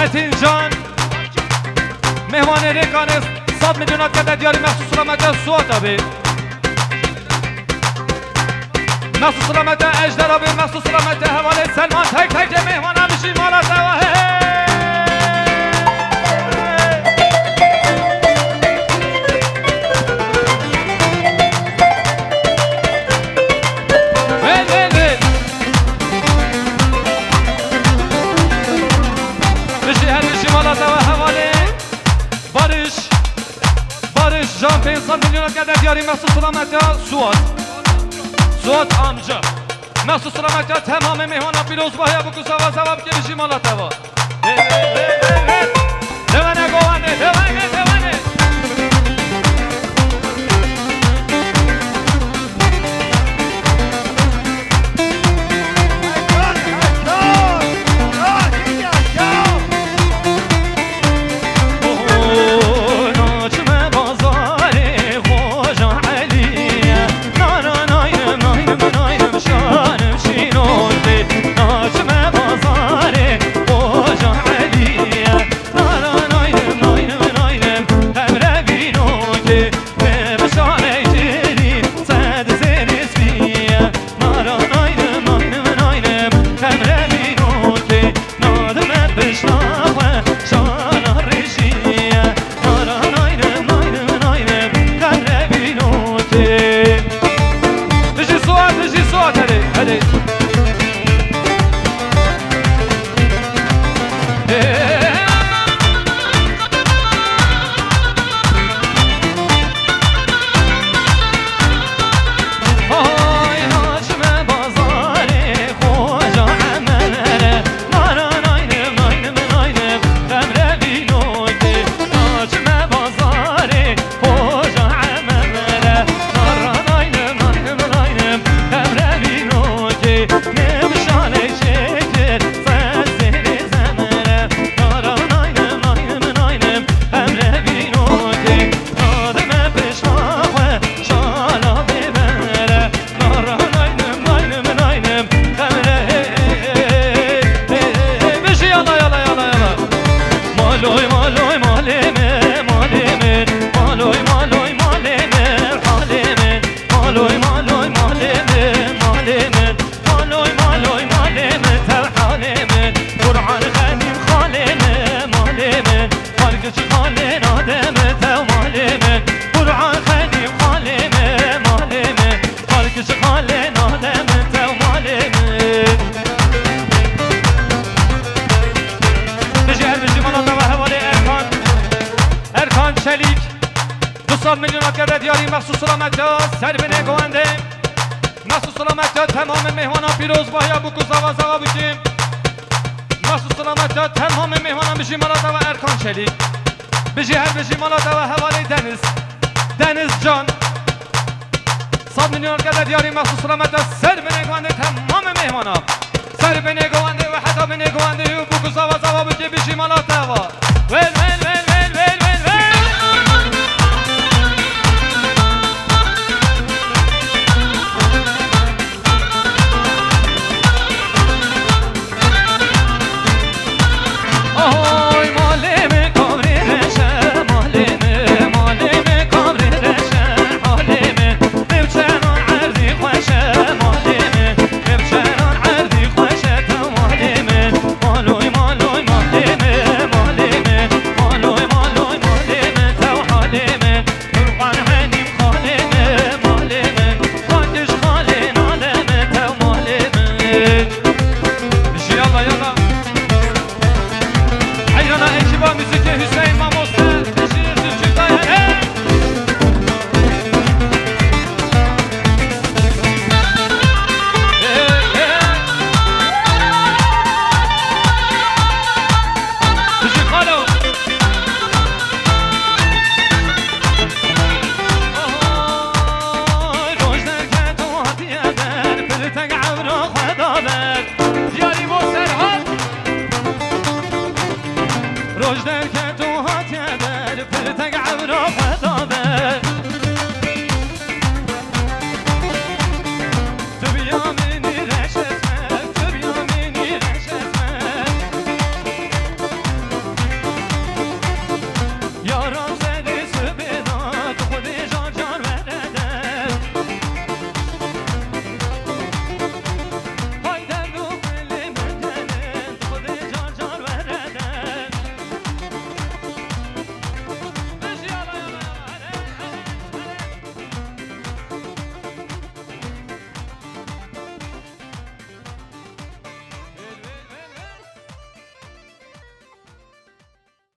متین جان مهمان ریکانست 100 میلیون که دیاری مخصوص سلامت سوات آبی مخصوص سلامت اجدر آبی مخصوص سلامت حواله سلمان تک تک مهمان همیشی مالا دواه جان 500 میلیون که دیاری مخصوص سلامت سوات آمجا مخصوص سلامت تمام مهمان پیروز باید بکو سوا سواب که بشی مالا توا دوانه گوانه دوانه میلیون که دیاری مخصوص سلامت سر بینه گوانده مخصوص سلامت تمام مهمان پیروز باید بکو زوا زوا بکیم مخصوص سلامت تمام مهمان بشی مالاتا و ارکان شلیک بشی هر بشی مالاتا و حوالی دنیز جان 100 میلیون که دیاری مخصوص سلامت سر بینه گوانده تمام مهمان سر بینه گوانده و حتی بینه گوانده بکو زوا زوا بکی بشی مالاتا و ویل روشده